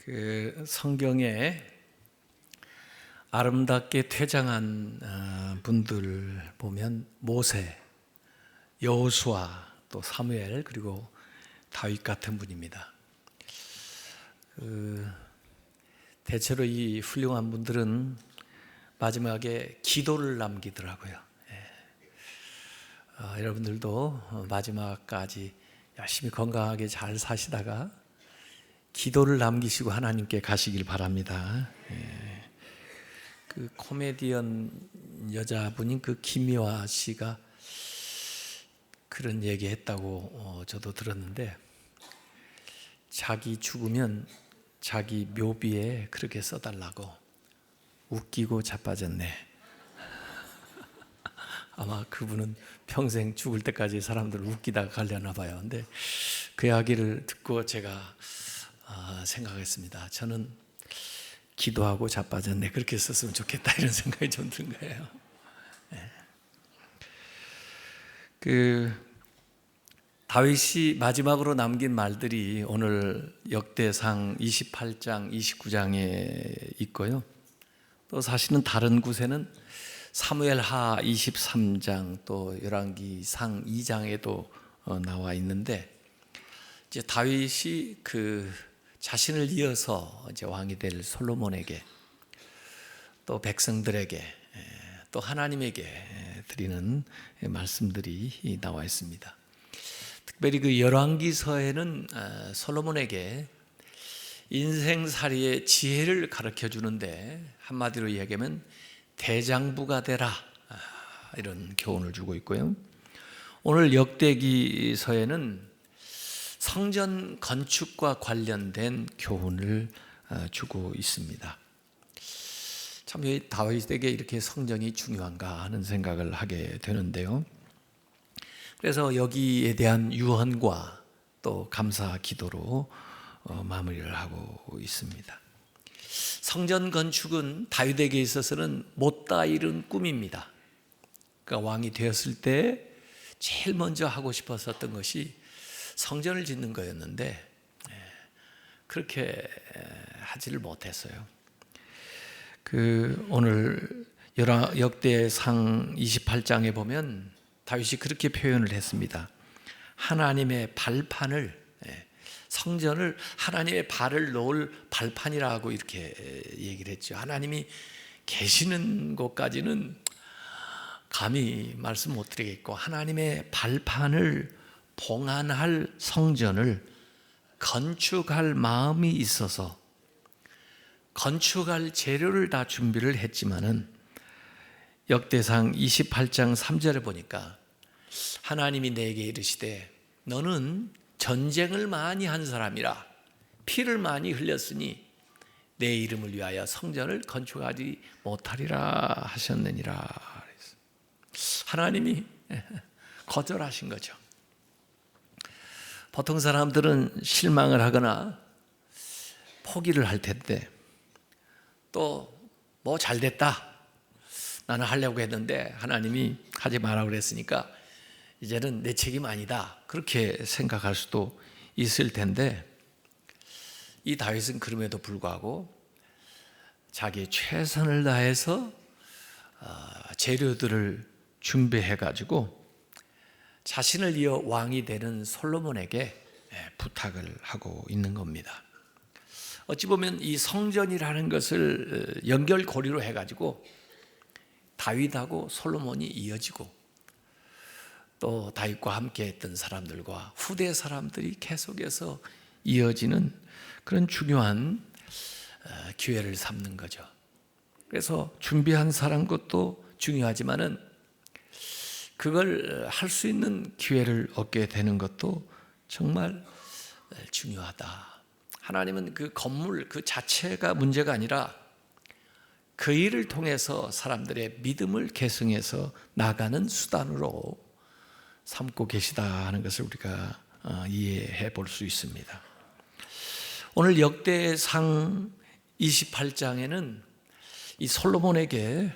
그 성경에 아름답게 퇴장한 분들 보면 모세, 여호수아, 또 사무엘, 그리고 다윗 같은 분입니다. 대체로 이 훌륭한 분들은 마지막에 기도를 남기더라고요. 여러분들도 마지막까지 열심히 건강하게 잘 사시다가 기도를 남기시고 하나님께 가시길 바랍니다. 그 코미디언 여자분인 그 김미화 씨가 그런 얘기했다고 저도 들었는데, 자기 죽으면 자기 묘비에 그렇게 써달라고. 웃기고 자빠졌네. 아마 그분은 평생 죽을 때까지 사람들을 웃기다가 가려나 봐요. 근데 그 이야기를 듣고 제가 생각했습니다. 저는 기도하고 자빠졌네, 그렇게 썼으면 좋겠다, 이런 생각이 좀 든 거예요. 그 다윗이 마지막으로 남긴 말들이 오늘 역대상 28장, 29장에 있고요. 또 사실은 다른 곳에는 사무엘하 23장, 또 열왕기상 2장에도 나와 있는데, 이제 다윗이 그 자신을 이어서 이제 왕이 될 솔로몬에게, 또 백성들에게, 또 하나님에게 드리는 말씀들이 나와 있습니다. 특별히 그 열왕기서에는 솔로몬에게 인생살이의 지혜를 가르쳐 주는데, 한마디로 이야기하면 대장부가 되라, 이런 교훈을 주고 있고요. 오늘 역대기서에는 성전 건축과 관련된 교훈을 주고 있습니다. 참 다윗에게 이렇게 성전이 중요한가 하는 생각을 하게 되는데요. 그래서 여기에 대한 유언과 또 감사 기도로 마무리를 하고 있습니다. 성전 건축은 다윗에게 있어서는 못다 이룬 꿈입니다. 그러니까 왕이 되었을 때 제일 먼저 하고 싶었던 것이 성전을 짓는 거였는데, 그렇게 하지를 못했어요. 오늘 역대상 28장에 보면 다윗이 그렇게 표현을 했습니다. 하나님의 발판을, 성전을 하나님의 발을 놓을 발판이라고 이렇게 얘기를 했죠. 하나님이 계시는 곳까지는 감히 말씀 못 드리겠고, 하나님의 발판을 봉안할 성전을 건축할 마음이 있어서 건축할 재료를 다 준비를 했지만은, 역대상 28장 3절에 보니까 하나님이 내게 이르시되 너는 전쟁을 많이 한 사람이라 피를 많이 흘렸으니 내 이름을 위하여 성전을 건축하지 못하리라 하셨느니라. 하나님이 거절하신 거죠. 보통 사람들은 실망을 하거나 포기를 할 텐데, 또 뭐 잘됐다, 나는 하려고 했는데 하나님이 하지 마라 그랬으니까 이제는 내 책임 아니다, 그렇게 생각할 수도 있을 텐데, 이 다윗은 그럼에도 불구하고 자기의 최선을 다해서 재료들을 준비해 가지고 자신을 이어 왕이 되는 솔로몬에게 부탁을 하고 있는 겁니다. 어찌 보면 이 성전이라는 것을 연결고리로 해가지고 다윗하고 솔로몬이 이어지고, 또 다윗과 함께 했던 사람들과 후대 사람들이 계속해서 이어지는 그런 중요한 기회를 삼는 거죠. 그래서 준비한 사람 것도 중요하지만은 그걸 할 수 있는 기회를 얻게 되는 것도 정말 중요하다. 하나님은 그 건물 그 자체가 문제가 아니라 그 일을 통해서 사람들의 믿음을 계승해서 나가는 수단으로 삼고 계시다 하는 것을 우리가 이해해 볼 수 있습니다. 오늘 역대상 28장에는 이 솔로몬에게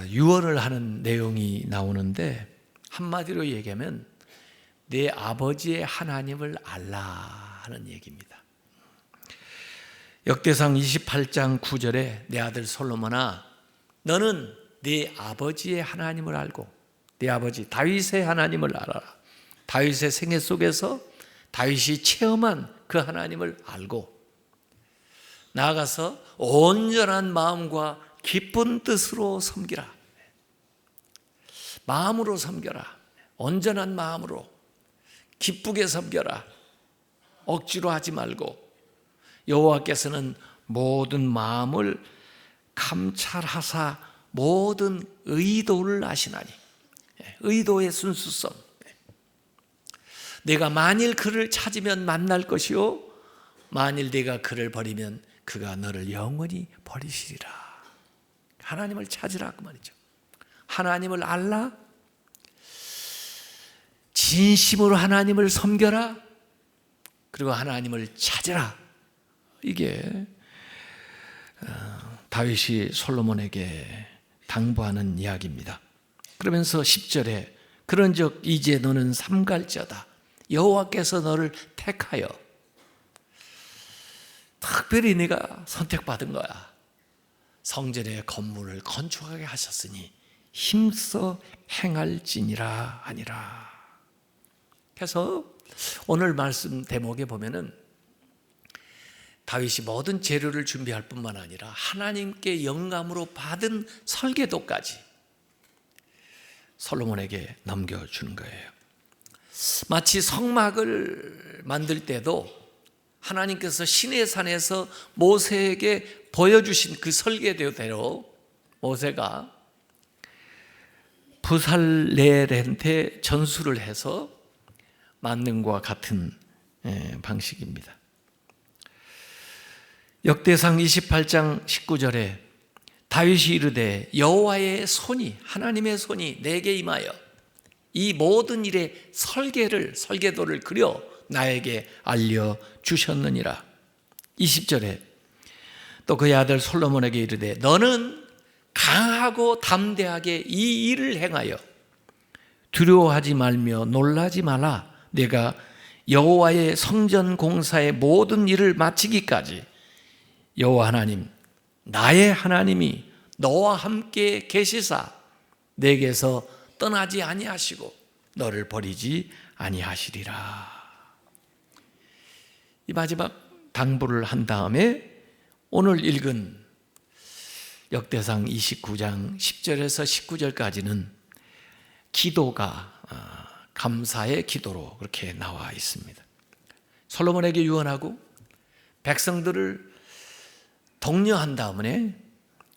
유언을 하는 내용이 나오는데, 한마디로 얘기하면 내 아버지의 하나님을 알라 하는 얘기입니다. 역대상 28장 9절에 내 아들 솔로몬아, 너는 네 아버지의 하나님을 알고 네 아버지 다윗의 하나님을 알아라. 다윗의 생애 속에서 다윗이 체험한 그 하나님을 알고 나아가서 온전한 마음과 기쁜 뜻으로 섬기라. 마음으로 섬겨라. 온전한 마음으로 기쁘게 섬겨라. 억지로 하지 말고. 여호와께서는 모든 마음을 감찰하사 모든 의도를 아시나니. 의도의 순수성. 내가 만일 그를 찾으면 만날 것이요 만일 네가 그를 버리면 그가 너를 영원히 버리시리라. 하나님을 찾으라 그 말이죠. 하나님을 알라. 진심으로 하나님을 섬겨라. 그리고 하나님을 찾으라. 이게 다윗이 솔로몬에게 당부하는 이야기입니다. 그러면서 10절에 그런즉 이제 너는 삼갈지어다. 여호와께서 너를 택하여 특별히 네가 선택받은 거야. 성전의 건물을 건축하게 하셨으니 힘써 행할지니라 하니라. 그래서 오늘 말씀 대목에 보면은 다윗이 모든 재료를 준비할 뿐만 아니라 하나님께 영감으로 받은 설계도까지 솔로몬에게 넘겨주는 거예요. 마치 성막을 만들 때도 하나님께서 시내산에서 모세에게 보여주신 그 설계도대로 모세가 부살레렌테 전수를 해서 만든 것과 같은 방식입니다. 역대상 28장 19절에 다윗이 이르되 여호와의 손이 하나님의 손이 내게 임하여 이 모든 일의 설계도를 그려 나에게 알려주셨느니라. 20절에 또 그의 아들 솔로몬에게 이르되 너는 강하고 담대하게 이 일을 행하여 두려워하지 말며 놀라지 마라. 내가 여호와의 성전 공사의 모든 일을 마치기까지 여호와 하나님 나의 하나님이 너와 함께 계시사 내게서 떠나지 아니하시고 너를 버리지 아니하시리라. 이 마지막 당부를 한 다음에 오늘 읽은 역대상 29장 10절에서 19절까지는 기도가 감사의 기도로 그렇게 나와 있습니다. 솔로몬에게 유언하고 백성들을 독려한 다음에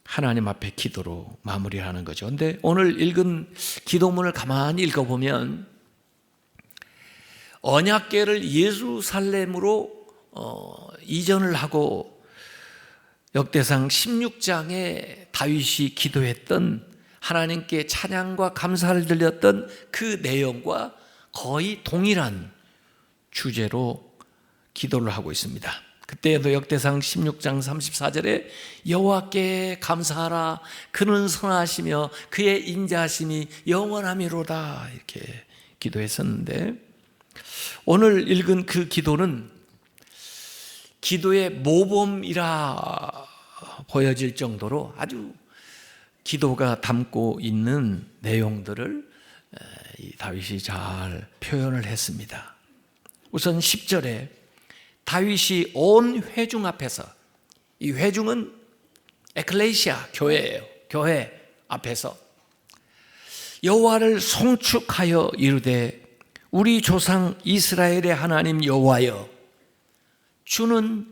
하나님 앞에 기도로 마무리하는 거죠. 그런데 오늘 읽은 기도문을 가만히 읽어보면 언약궤를 예루살렘으로 이전을 하고 역대상 16장에 다윗이 기도했던 하나님께 찬양과 감사를 드렸던 그 내용과 거의 동일한 주제로 기도를 하고 있습니다. 그때에도 역대상 16장 34절에 여호와께 감사하라. 그는 선하시며 그의 인자하심이 영원하미로다. 이렇게 기도했었는데 오늘 읽은 그 기도는 기도의 모범이라 보여질 정도로 아주 기도가 담고 있는 내용들을 다윗이 잘 표현을 했습니다. 우선 10절에 다윗이 온 회중 앞에서, 이 회중은 에클레시아 교회예요. 교회 앞에서 여호와를 송축하여 이르되 우리 조상 이스라엘의 하나님 여호와여 주는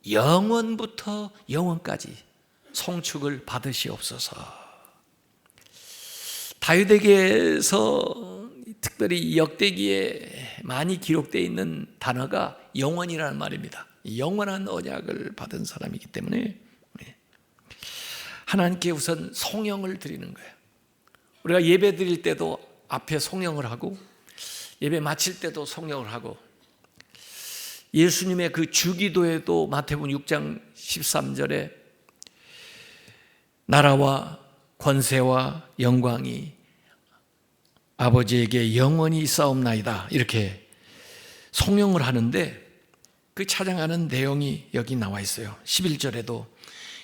영원부터 영원까지 송축을 받으시옵소서. 다윗에게서 특별히 역대기에 많이 기록되어 있는 단어가 영원이라는 말입니다. 영원한 언약을 받은 사람이기 때문에 하나님께 우선 송영을 드리는 거예요. 우리가 예배 드릴 때도 앞에 송영을 하고 예배 마칠 때도 송영을 하고 예수님의 그 주기도에도 마태복음 6장 13절에 나라와 권세와 영광이 아버지에게 영원히 있사옵나이다 이렇게 송영을 하는데 그 찬양하는 내용이 여기 나와 있어요. 11절에도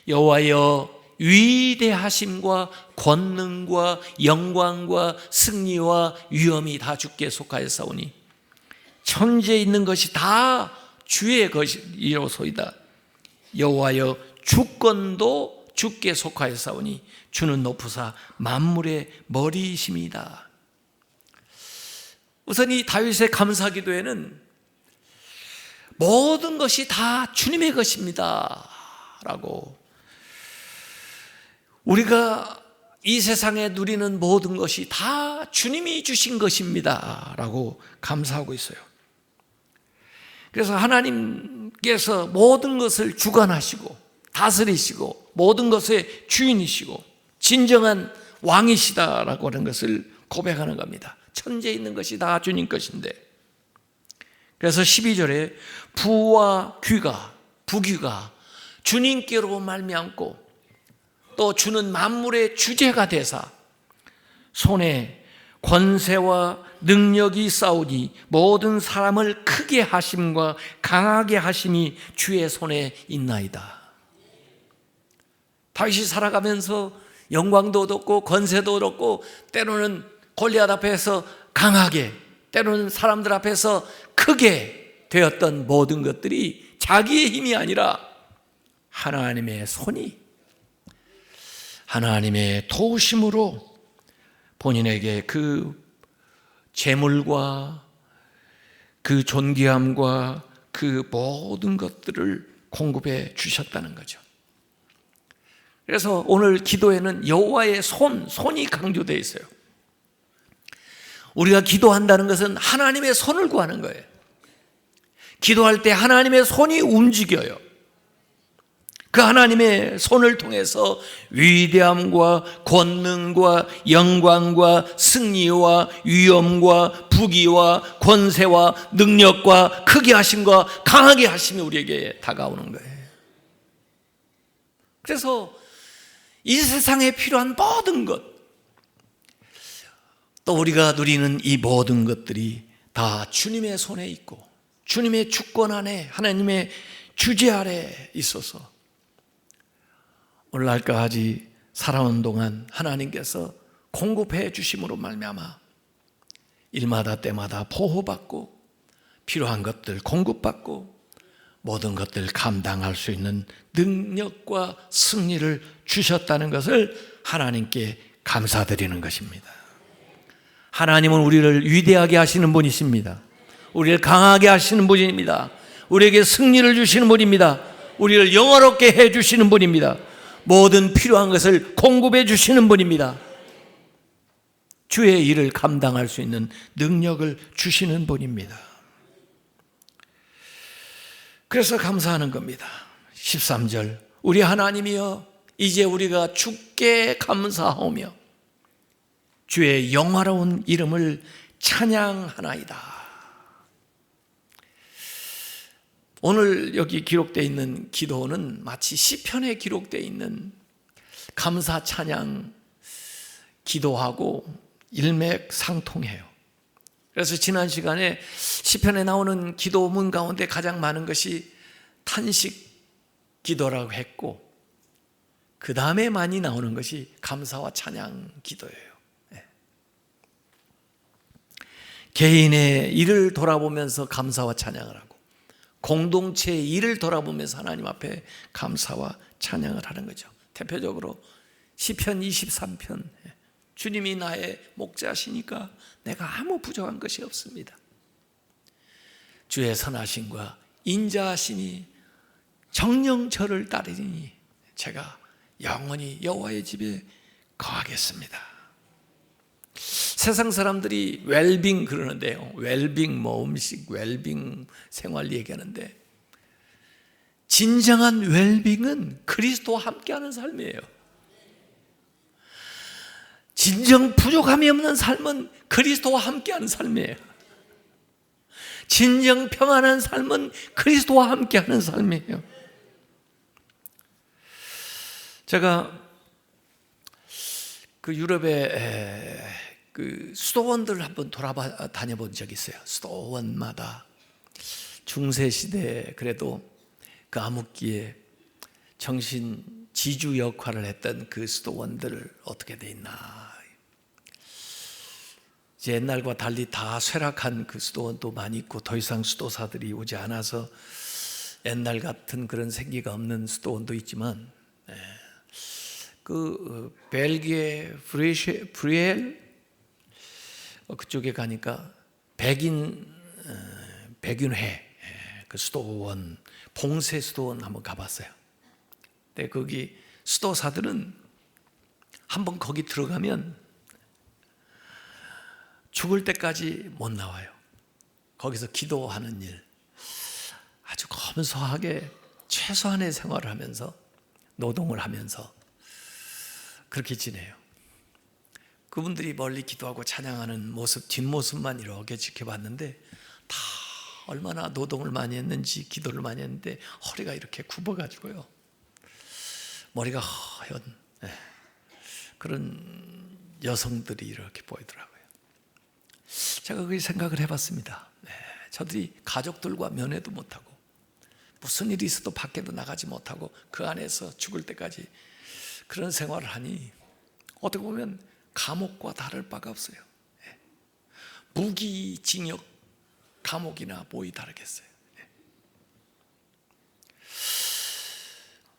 여호와여 위대하심과 권능과 영광과 승리와 위엄이 다 주께 속하였사오니 천지에 있는 것이 다 주의 것이로소이다. 여호와여 주권도 주께 속하였사오니 주는 높으사 만물의 머리이심이다. 우선 이 다윗의 감사기도에는 모든 것이 다 주님의 것입니다 라고, 우리가 이 세상에 누리는 모든 것이 다 주님이 주신 것입니다 라고 감사하고 있어요. 그래서 하나님께서 모든 것을 주관하시고 다스리시고 모든 것의 주인이시고 진정한 왕이시다라고 하는 것을 고백하는 겁니다. 천지에 있는 것이 다 주님 것인데, 그래서 12절에 부와 귀가, 부귀가 주님께로 말미암고 또 주는 만물의 주제가 되사 손에 권세와 능력이 싸우니 모든 사람을 크게 하심과 강하게 하심이 주의 손에 있나이다. 다윗이 살아가면서 영광도 얻었고 권세도 얻었고 때로는 골리앗 앞에서 강하게, 때로는 사람들 앞에서 크게 되었던 모든 것들이 자기의 힘이 아니라 하나님의 손이, 하나님의 도우심으로 본인에게 그 재물과 그 존귀함과 그 모든 것들을 공급해 주셨다는 거죠. 그래서 오늘 기도에는 여호와의 손이 강조되어 있어요. 우리가 기도한다는 것은 하나님의 손을 구하는 거예요. 기도할 때 하나님의 손이 움직여요. 그 하나님의 손을 통해서 위대함과 권능과 영광과 승리와 위엄과 부귀와 권세와 능력과 크게 하심과 강하게 하심이 우리에게 다가오는 거예요. 그래서 이 세상에 필요한 모든 것, 또 우리가 누리는 이 모든 것들이 다 주님의 손에 있고 주님의 주권 안에, 하나님의 주제 아래 있어서 오늘날까지 살아온 동안 하나님께서 공급해 주심으로 말미암아 일마다 때마다 보호받고 필요한 것들 공급받고 모든 것들 감당할 수 있는 능력과 승리를 주셨다는 것을 하나님께 감사드리는 것입니다. 하나님은 우리를 위대하게 하시는 분이십니다. 우리를 강하게 하시는 분입니다. 우리에게 승리를 주시는 분입니다. 우리를 영화롭게 해주시는 분입니다. 모든 필요한 것을 공급해 주시는 분입니다. 주의 일을 감당할 수 있는 능력을 주시는 분입니다. 그래서 감사하는 겁니다. 13절 우리 하나님이여 이제 우리가 주께 감사하오며 주의 영화로운 이름을 찬양하나이다. 오늘 여기 기록되어 있는 기도는 마치 시편에 기록되어 있는 감사 찬양 기도하고 일맥상통해요. 그래서 지난 시간에 시편에 나오는 기도문 가운데 가장 많은 것이 탄식 기도라고 했고, 그 다음에 많이 나오는 것이 감사와 찬양 기도예요. 개인의 일을 돌아보면서 감사와 찬양을 하고 공동체의 일을 돌아보면서 하나님 앞에 감사와 찬양을 하는 거죠. 대표적으로 시편 23편 주님이 나의 목자시니까 내가 아무 부족한 것이 없습니다. 주의 선하심과 인자하심이 정녕 저를 따르니 제가 영원히 여호와의 집에 거하겠습니다. 세상 사람들이 웰빙 그러는데요, 웰빙 음식, 웰빙 생활 얘기하는데 진정한 웰빙은 그리스도와 함께하는 삶이에요. 진정 부족함이 없는 삶은 그리스도와 함께하는 삶이에요. 진정 평안한 삶은 그리스도와 함께하는 삶이에요. 제가 그 유럽의 그 수도원들을 한번 다녀본 적이 있어요. 수도원마다 중세 시대에 그래도 그 암흑기에 정신 지주 역할을 했던 그 수도원들을 어떻게 돼 있나. 이제 옛날과 달리 다 쇠락한 그 수도원도 많이 있고 더 이상 수도사들이 오지 않아서 옛날 같은 그런 생기가 없는 수도원도 있지만, 그 벨기에 브리엘 그쪽에 가니까 백윤회 그 수도원, 봉쇄 수도원 한번 가봤어요. 근데 거기 수도사들은 한번 거기 들어가면 죽을 때까지 못 나와요. 거기서 기도하는 일, 아주 검소하게 최소한의 생활을 하면서 노동을 하면서 그렇게 지내요. 그분들이 멀리 기도하고 찬양하는 모습, 뒷모습만 이렇게 지켜봤는데 다 얼마나 노동을 많이 했는지, 기도를 많이 했는데 허리가 이렇게 굽어가지고요, 머리가 허연 그런 여성들이 이렇게 보이더라고요. 제가 그 생각을 해봤습니다. 저들이 가족들과 면회도 못하고 무슨 일이 있어도 밖에도 나가지 못하고 그 안에서 죽을 때까지 그런 생활을 하니 어떻게 보면 감옥과 다를 바가 없어요. 무기징역 감옥이나 뭐이 다르겠어요.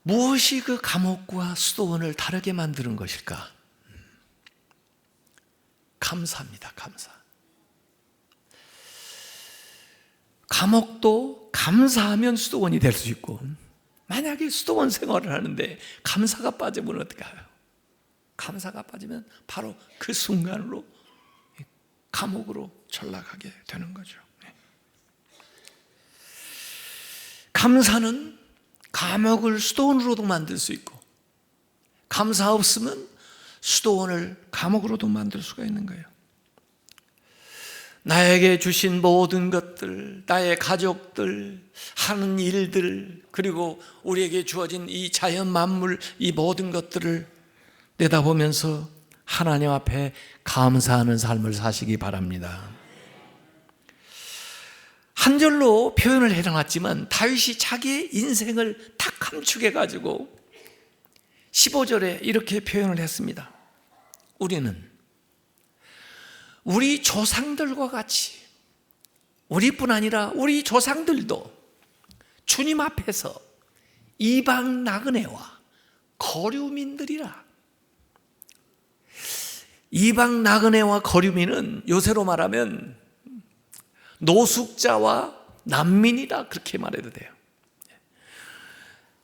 무엇이 그 감옥과 수도원을 다르게 만드는 것일까? 감사입니다. 감사. 감옥도 감사하면 수도원이 될 수 있고, 만약에 수도원 생활을 하는데 감사가 빠지면 어떻게 해요? 감사가 빠지면 바로 그 순간으로 감옥으로 전락하게 되는 거죠. 감사는 감옥을 수도원으로도 만들 수 있고, 감사 없으면 수도원을 감옥으로도 만들 수가 있는 거예요. 나에게 주신 모든 것들, 나의 가족들, 하는 일들, 그리고 우리에게 주어진 이 자연 만물, 이 모든 것들을 내다보면서 하나님 앞에 감사하는 삶을 사시기 바랍니다. 한 절로 표현을 해놨지만 다윗이 자기의 인생을 딱 함축해가지고 15절에 이렇게 표현을 했습니다. 우리는 우리 조상들과 같이, 우리뿐 아니라 우리 조상들도 주님 앞에서 이방 나그네와 거류민들이라. 이방 나그네와 거류민은 요새로 말하면 노숙자와 난민이다, 그렇게 말해도 돼요.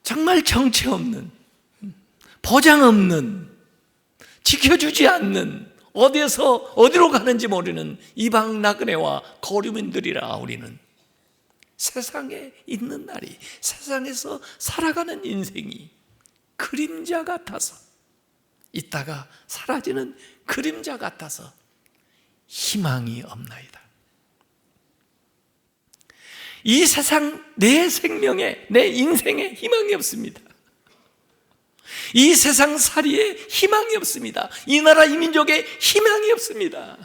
정말 정체 없는, 보장 없는, 지켜주지 않는, 어디에서 어디로 가는지 모르는 이방 나그네와 거류민들이라. 우리는 세상에 있는 날이, 세상에서 살아가는 인생이 그림자 같아서, 있다가 사라지는 그림자 같아서 희망이 없나이다. 이 세상, 내 생명에, 내 인생에 희망이 없습니다. 이 세상 살이에 희망이 없습니다. 이 나라 이 민족에 희망이 없습니다.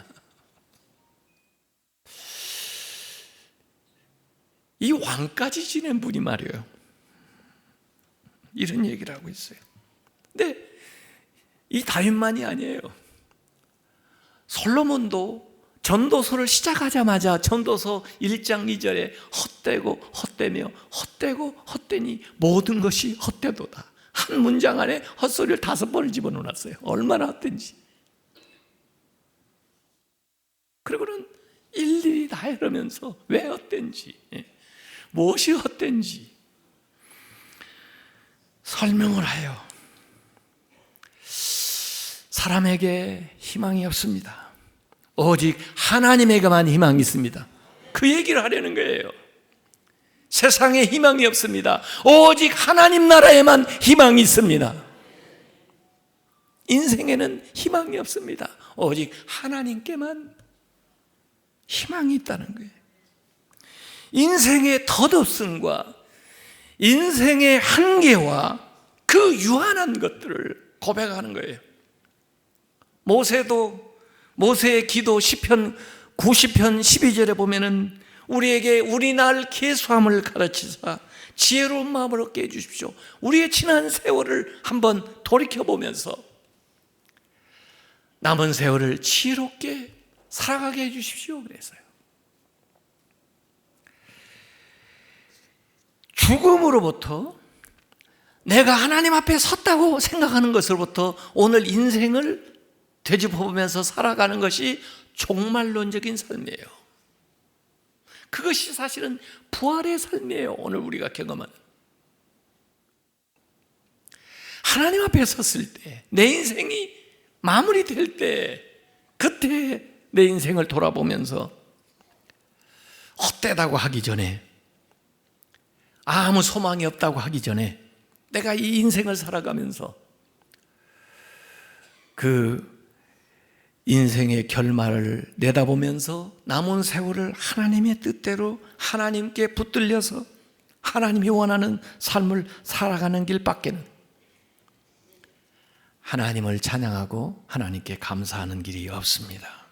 이 왕까지 지낸 분이 말이에요, 이런 얘기를 하고 있어요. 근데 이 다윗만이 아니에요. 솔로몬도 전도서를 시작하자마자 전도서 1장 2절에 헛되고 헛되며 헛되고 헛되니 모든 것이 헛되도다. 한 문장 안에 헛소리를 5번을 집어넣어놨어요. 얼마나 헛된지. 그리고는 일일이 다 이러면서 왜 헛된지, 무엇이 헛된지 설명을 해요. 사람에게 희망이 없습니다. 오직 하나님에게만 희망이 있습니다. 그 얘기를 하려는 거예요. 세상에 희망이 없습니다. 오직 하나님 나라에만 희망이 있습니다. 인생에는 희망이 없습니다. 오직 하나님께만 희망이 있다는 거예요. 인생의 덧없음과 인생의 한계와 그 유한한 것들을 고백하는 거예요. 모세의 기도 시편 90편 12절에 보면은 우리에게 우리날 계수함을 가르치사 지혜로운 마음을 얻게 해주십시오. 우리의 지난 세월을 한번 돌이켜보면서 남은 세월을 지혜롭게 살아가게 해주십시오. 그래서요. 죽음으로부터 내가 하나님 앞에 섰다고 생각하는 것으로부터 오늘 인생을 되짚어보면서 살아가는 것이 종말론적인 삶이에요. 그것이 사실은 부활의 삶이에요. 오늘 우리가 경험하는. 하나님 앞에 섰을 때, 내 인생이 마무리될 때, 그때 내 인생을 돌아보면서 헛되다고 하기 전에, 아무 소망이 없다고 하기 전에 내가 이 인생을 살아가면서 그 인생의 결말을 내다보면서 남은 세월을 하나님의 뜻대로 하나님께 붙들려서 하나님이 원하는 삶을 살아가는 길밖에는 하나님을 찬양하고 하나님께 감사하는 길이 없습니다.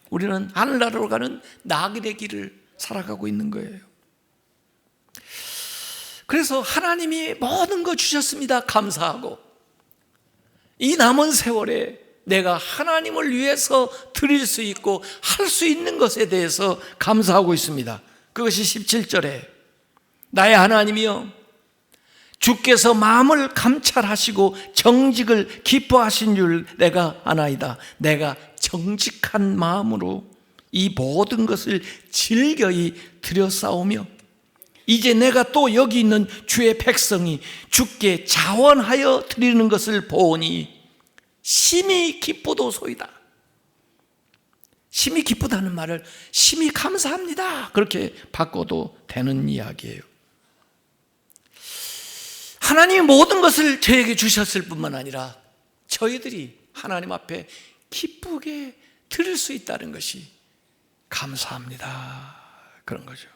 우리는 하늘나라로 가는 나그네 길을 살아가고 있는 거예요. 그래서 하나님이 모든 거 주셨습니다. 감사하고 이 남은 세월에 내가 하나님을 위해서 드릴 수 있고 할 수 있는 것에 대해서 감사하고 있습니다. 그것이 17절에 나의 하나님이여 주께서 마음을 감찰하시고 정직을 기뻐하신 줄 내가 아나이다. 내가 정직한 마음으로 이 모든 것을 즐거이 드려싸우며 이제 내가 또 여기 있는 주의 백성이 주께 자원하여 드리는 것을 보니 심히 기쁘도소이다. 심히 기쁘다는 말을 심히 감사합니다, 그렇게 바꿔도 되는 이야기예요. 하나님이 모든 것을 저에게 주셨을 뿐만 아니라 저희들이 하나님 앞에 기쁘게 드릴 수 있다는 것이 감사합니다, 그런 거죠.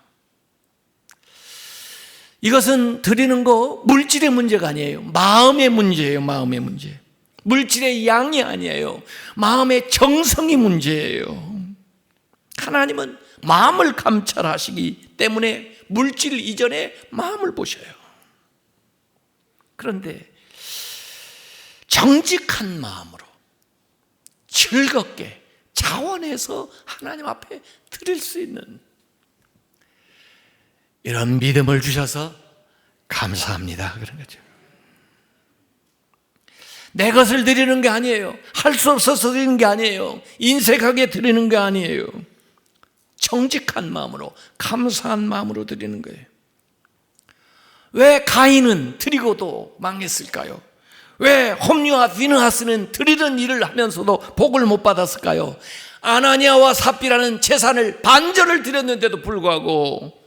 이것은 드리는 거 물질의 문제가 아니에요. 마음의 문제예요. 마음의 문제. 물질의 양이 아니에요. 마음의 정성이 문제예요. 하나님은 마음을 감찰하시기 때문에 물질 이전에 마음을 보셔요. 그런데 정직한 마음으로 즐겁게 자원해서 하나님 앞에 드릴 수 있는 이런 믿음을 주셔서 감사합니다, 그런 거죠. 내 것을 드리는 게 아니에요. 할 수 없어서 드리는 게 아니에요. 인색하게 드리는 게 아니에요. 정직한 마음으로, 감사한 마음으로 드리는 거예요. 왜 가인은 드리고도 망했을까요? 왜 홈리와 비느하스는 드리는 일을 하면서도 복을 못 받았을까요? 아나니아와 삽비라는 재산을 반절을 드렸는데도 불구하고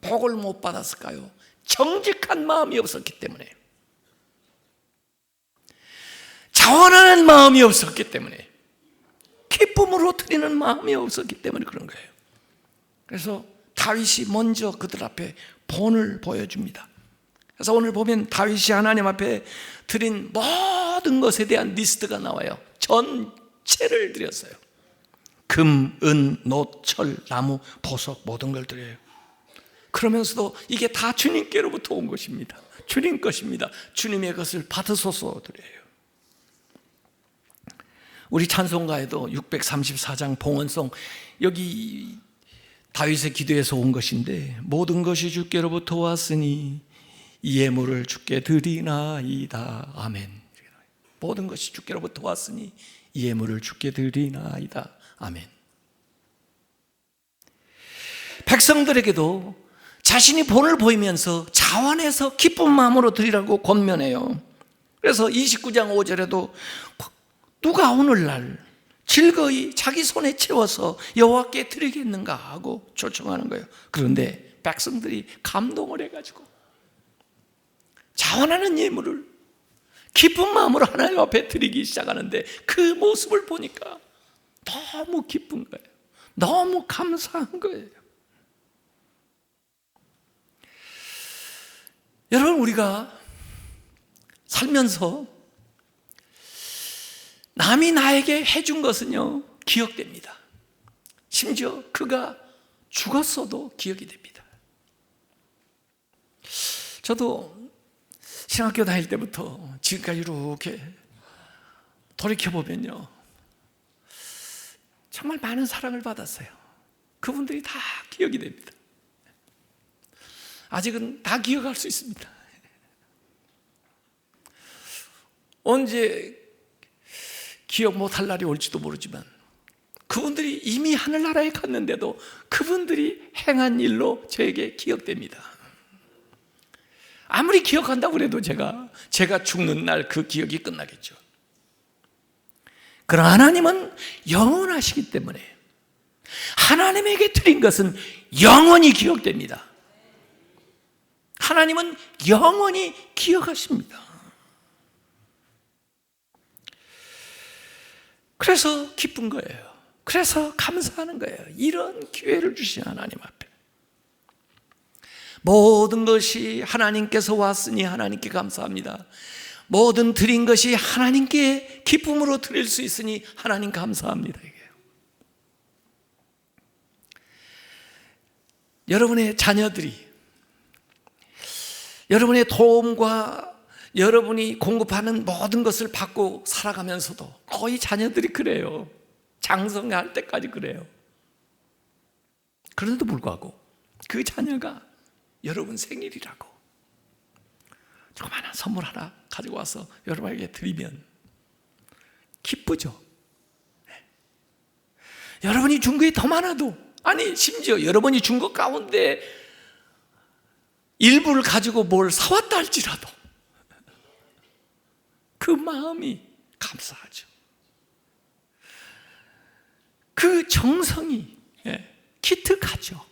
복을 못 받았을까요? 정직한 마음이 없었기 때문에, 자원하는 마음이 없었기 때문에, 기쁨으로 드리는 마음이 없었기 때문에 그런 거예요. 그래서 다윗이 먼저 그들 앞에 본을 보여줍니다. 그래서 오늘 보면 다윗이 하나님 앞에 드린 모든 것에 대한 리스트가 나와요. 전체를 드렸어요. 금, 은, 노, 철, 나무, 보석 모든 걸 드려요. 그러면서도 이게 다 주님께로부터 온 것입니다. 주님 것입니다. 주님의 것을 받으소서 드려요. 우리 찬송가에도 634장 봉헌송, 여기 다윗의 기도에서 온 것인데, 모든 것이 주께로부터 왔으니 이 예물을 주께 드리나이다. 아멘. 모든 것이 주께로부터 왔으니 이 예물을 주께 드리나이다. 아멘. 백성들에게도 자신이 본을 보이면서 자원해서 기쁜 마음으로 드리라고 권면해요. 그래서 29장 5절에도 누가 오늘날 즐거이 자기 손에 채워서 여호와께 드리겠는가 하고 초청하는 거예요. 그런데 백성들이 감동을 해가지고 자원하는 예물을 기쁜 마음으로 하나님 앞에 드리기 시작하는데, 그 모습을 보니까 너무 기쁜 거예요. 너무 감사한 거예요. 여러분, 우리가 살면서 남이 나에게 해준 것은요, 기억됩니다. 심지어 그가 죽었어도 기억이 됩니다. 저도 신학교 다닐 때부터 지금까지 이렇게 돌이켜보면요, 정말 많은 사랑을 받았어요. 그분들이 다 기억이 됩니다. 아직은 다 기억할 수 있습니다. 언제 기억 못할 날이 올지도 모르지만 그분들이 이미 하늘나라에 갔는데도 그분들이 행한 일로 저에게 기억됩니다. 아무리 기억한다고 해도 제가 죽는 날 그 기억이 끝나겠죠. 그러나 하나님은 영원하시기 때문에 하나님에게 드린 것은 영원히 기억됩니다. 하나님은 영원히 기억하십니다. 그래서 기쁜 거예요. 그래서 감사하는 거예요. 이런 기회를 주신 하나님 앞에 모든 것이 하나님께서 왔으니 하나님께 감사합니다. 모든 드린 것이 하나님께 기쁨으로 드릴 수 있으니 하나님 감사합니다. 여러분의 자녀들이 여러분의 도움과 여러분이 공급하는 모든 것을 받고 살아가면서도 거의 자녀들이 그래요. 장성할 때까지 그래요. 그런데도 불구하고 그 자녀가 여러분 생일이라고 조그마한 선물 하나 가지고 와서 여러분에게 드리면 기쁘죠. 여러분이 준 게 더 많아도, 아니 심지어 여러분이 준 것 가운데 일부를 가지고 뭘 사왔다 할지라도 그 마음이 감사하죠. 그 정성이 기특하죠.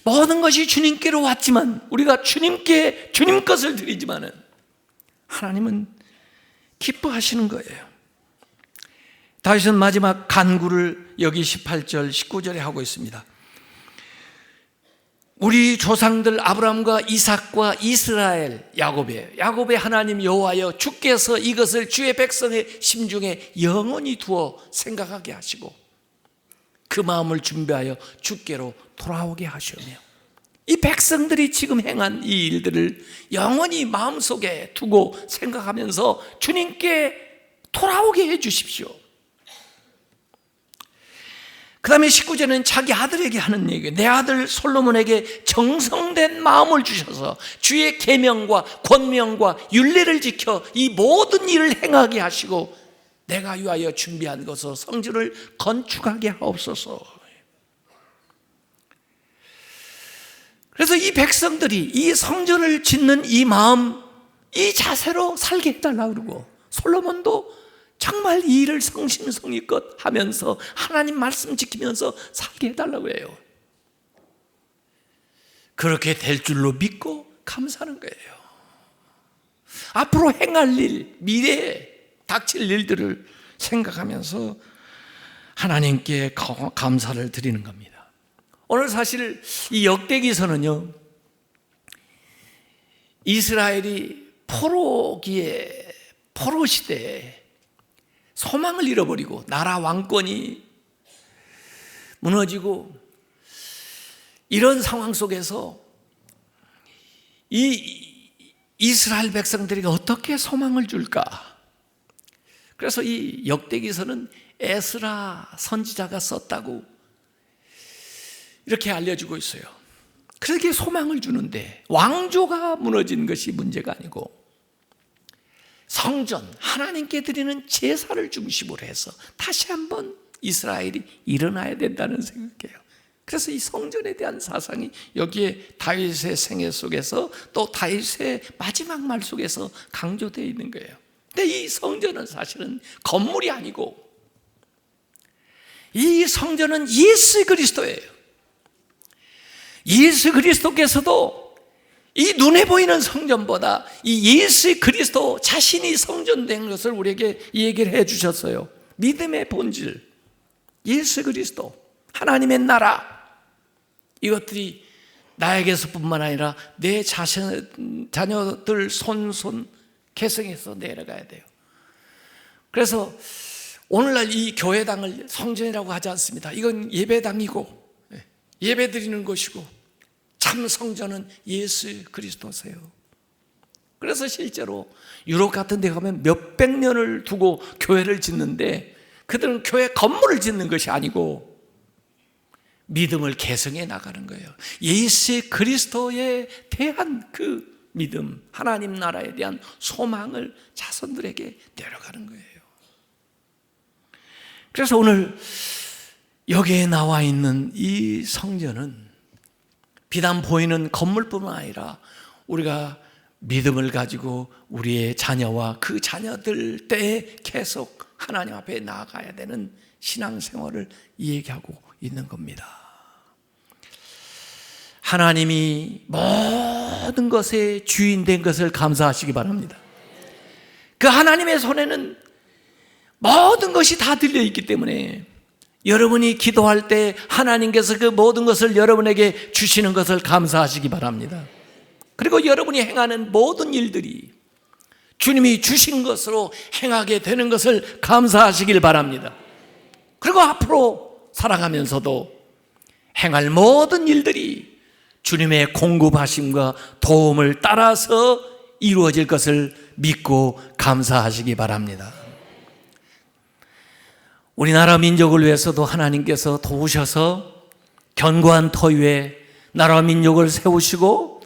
모든 것이 주님께로 왔지만 우리가 주님께 주님 것을 드리지만은 하나님은 기뻐하시는 거예요. 다윗은 마지막 간구를 여기 18절 19절에 하고 있습니다. 우리 조상들 아브라함과 이삭과 이스라엘 야곱의 하나님 여호와여, 주께서 이것을 주의 백성의 심중에 영원히 두어 생각하게 하시고 그 마음을 준비하여 주께로 돌아오게 하시며, 이 백성들이 지금 행한 이 일들을 영원히 마음속에 두고 생각하면서 주님께 돌아오게 해 주십시오. 그 다음에 19절은 자기 아들에게 하는 얘기예요. 내 아들 솔로몬에게 정성된 마음을 주셔서 주의 계명과 권명과 율례를 지켜 이 모든 일을 행하게 하시고 내가 위하여 준비한 것으로 성전을 건축하게 하옵소서. 그래서 이 백성들이 이 성전을 짓는 이 마음, 이 자세로 살게 해달라고 그러고, 솔로몬도 정말 이 일을 성심성의껏 하면서 하나님 말씀 지키면서 살게 해달라고 해요. 그렇게 될 줄로 믿고 감사하는 거예요. 앞으로 행할 일, 미래에 닥칠 일들을 생각하면서 하나님께 감사를 드리는 겁니다. 오늘 사실 이 역대기서는요, 이스라엘이 포로 시대에 소망을 잃어버리고 나라 왕권이 무너지고 이런 상황 속에서 이 이스라엘 백성들에게 어떻게 소망을 줄까? 그래서 이 역대기서는 에스라 선지자가 썼다고 이렇게 알려지고 있어요. 그렇게 소망을 주는데 왕조가 무너진 것이 문제가 아니고 성전, 하나님께 드리는 제사를 중심으로 해서 다시 한번 이스라엘이 일어나야 된다는 생각이에요. 그래서 이 성전에 대한 사상이 여기에 다윗의 생애 속에서 또 다윗의 마지막 말 속에서 강조되어 있는 거예요. 근데 이 성전은 사실은 건물이 아니고 이 성전은 예수 그리스도예요. 예수 그리스도께서도 이 눈에 보이는 성전보다 이 예수 그리스도 자신이 성전된 것을 우리에게 얘기를 해 주셨어요. 믿음의 본질, 예수 그리스도, 하나님의 나라, 이것들이 나에게서뿐만 아니라 내 자녀들 손 계승해서 내려가야 돼요. 그래서 오늘날 이 교회당을 성전이라고 하지 않습니다. 이건 예배당이고 예배드리는 것이고 참 성전은 예수 그리스도세요. 그래서 실제로 유럽 같은 데 가면 몇백 년을 두고 교회를 짓는데 그들은 교회 건물을 짓는 것이 아니고 믿음을 계승해 나가는 거예요. 예수 그리스도에 대한 그 믿음, 하나님 나라에 대한 소망을 자손들에게 내려가는 거예요. 그래서 오늘 여기에 나와 있는 이 성전은 비단 보이는 건물뿐만 아니라 우리가 믿음을 가지고 우리의 자녀와 그 자녀들 때에 계속 하나님 앞에 나아가야 되는 신앙생활을 얘기하고 있는 겁니다. 하나님이 모든 것의 주인 된 것을 감사하시기 바랍니다. 그 하나님의 손에는 모든 것이 다 들려있기 때문에 여러분이 기도할 때 하나님께서 그 모든 것을 여러분에게 주시는 것을 감사하시기 바랍니다. 그리고 여러분이 행하는 모든 일들이 주님이 주신 것으로 행하게 되는 것을 감사하시길 바랍니다. 그리고 앞으로 살아가면서도 행할 모든 일들이 주님의 공급하심과 도움을 따라서 이루어질 것을 믿고 감사하시기 바랍니다. 우리나라 민족을 위해서도 하나님께서 도우셔서 견고한 터 위에 나라 민족을 세우시고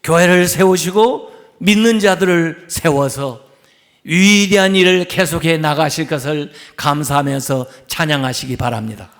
교회를 세우시고 믿는 자들을 세워서 위대한 일을 계속해 나가실 것을 감사하면서 찬양하시기 바랍니다.